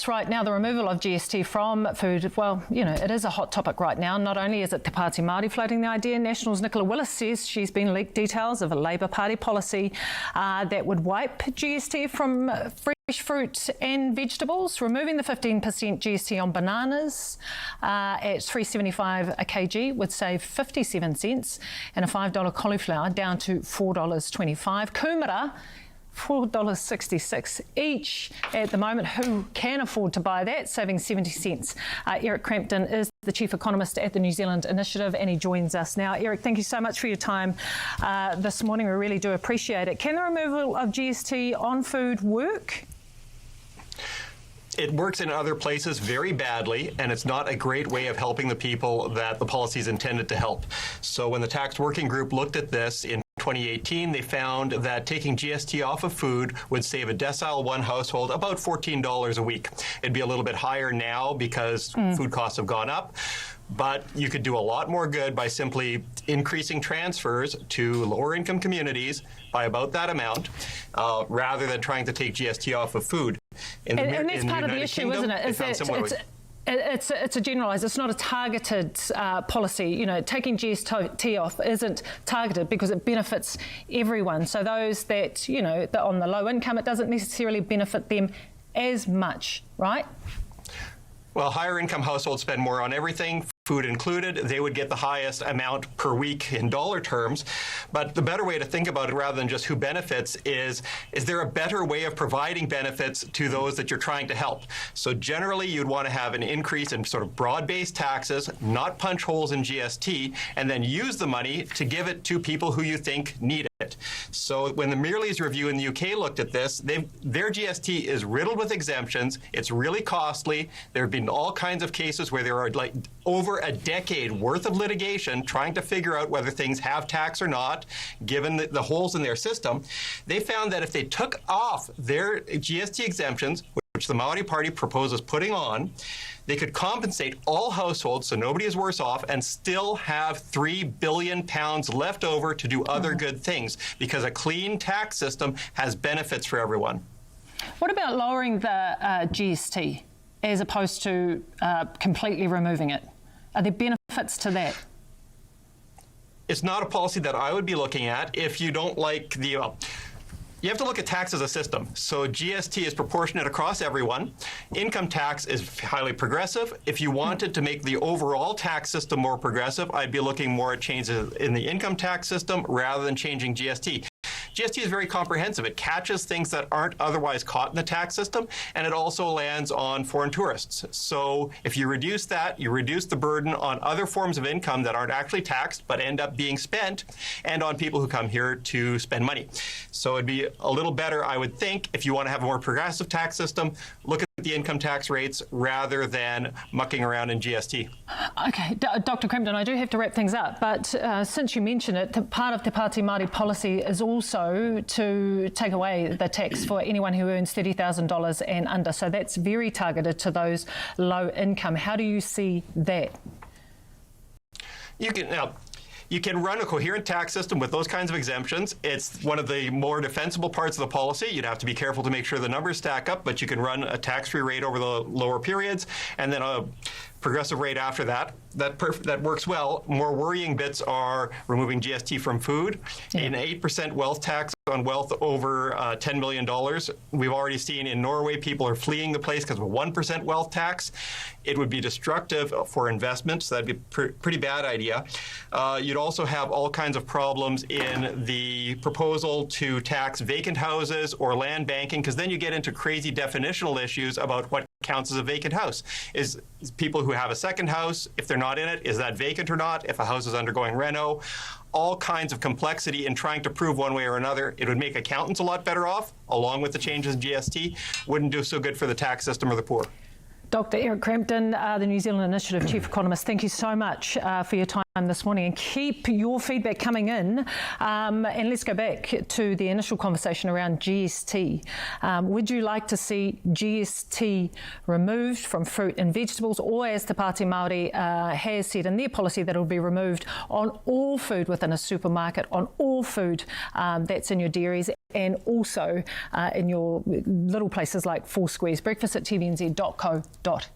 Right now, the removal of GST from food, well, it is a hot topic right now. Not only is it Te Pati Maori floating the idea, National's Nicola Willis says she's been leaked details of a Labour Party policy that would wipe GST from fresh fruit and vegetables, removing the 15% GST on bananas at $3.75 a kg would save 57 cents, and a $5 cauliflower down to $4.25. Kumara, $4.66 each at the moment. Who can afford to buy that, saving 70 cents? Eric Crampton is the Chief Economist at the New Zealand Initiative, and he joins us now. Eric, thank you so much for your time this morning. We really do appreciate it. Can the removal of GST on food work? It works in other places very badly, and it's not a great way of helping the people that the policy is intended to help. So when the Tax Working Group looked at this in 2018, they found that taking GST off of food would save a decile 1 household about $14 a week. It'd be a little bit higher now because food costs have gone up, but you could do a lot more good by simply increasing transfers to lower income communities by about that amount, rather than trying to take GST off of food. And that's part of the issue, isn't it? Is that it's a generalised, it's not a targeted policy. Taking GST off isn't targeted because it benefits everyone. So those that, that on the low income, it doesn't necessarily benefit them as much, right? Well, higher income households spend more on everything, food included. They would get the highest amount per week in dollar terms. But the better way to think about it, rather than just who benefits, is there a better way of providing benefits to those that you're trying to help? So generally, you'd want to have an increase in sort of broad-based taxes, not punch holes in GST, and then use the money to give it to people who you think need it. So when the Mearley's review in the UK looked at this, their GST is riddled with exemptions. It's really costly. There have been all kinds of cases where there are over a decade worth of litigation trying to figure out whether things have tax or not, given the holes in their system. They found that if they took off their GST exemptions, which the Maori Party proposes putting on, they could compensate all households so nobody is worse off and still have £3 billion left over to do other good things, because a clean tax system has benefits for everyone. What about lowering the GST as opposed to completely removing it? Are there benefits to that? It's not a policy that I would be looking at if you don't like the... You have to look at tax as a system. So GST is proportionate across everyone. Income tax is highly progressive. If you wanted to make the overall tax system more progressive, I'd be looking more at changes in the income tax system rather than changing GST. GST is very comprehensive. It catches things that aren't otherwise caught in the tax system, and it also lands on foreign tourists. So if you reduce that, you reduce the burden on other forms of income that aren't actually taxed but end up being spent, and on people who come here to spend money. So it'd be a little better, I would think, if you want to have a more progressive tax system, look at the income tax rates rather than mucking around in GST. Okay, Dr. Crampton, I do have to wrap things up, but since you mentioned it, part of Te Pati Maori policy is also to take away the tax for anyone who earns $30,000 and under. So that's very targeted to those low income. How do you see that? You can run a coherent tax system with those kinds of exemptions. It's one of the more defensible parts of the policy. You'd have to be careful to make sure the numbers stack up, but you can run a tax-free rate over the lower periods and then a progressive rate after that. That works well. More worrying bits are removing GST from food, an 8% wealth tax on wealth over $10 million. We've already seen in Norway people are fleeing the place because of a 1% wealth tax. It would be destructive for investment, so that'd be a pretty bad idea. You'd also have all kinds of problems in the proposal to tax vacant houses or land banking, because then you get into crazy definitional issues about what counts as a vacant house. Is people who have a second house, if they're not in it, is that vacant or not? If a house is undergoing reno, all kinds of complexity in trying to prove one way or another. It would make accountants a lot better off, along with the changes in GST. Wouldn't do so good for the tax system or the poor. Dr. Eric Crampton, the New Zealand Initiative Chief Economist, thank you so much for your time this morning, and keep your feedback coming in. And let's go back to the initial conversation around GST. Would you like to see GST removed from fruit and vegetables, or, as Te Pati Maori has said in their policy, that it will be removed on all food within a supermarket, on all food that's in your dairies and also in your little places like Four Squares Breakfast at tvnz.co.nz.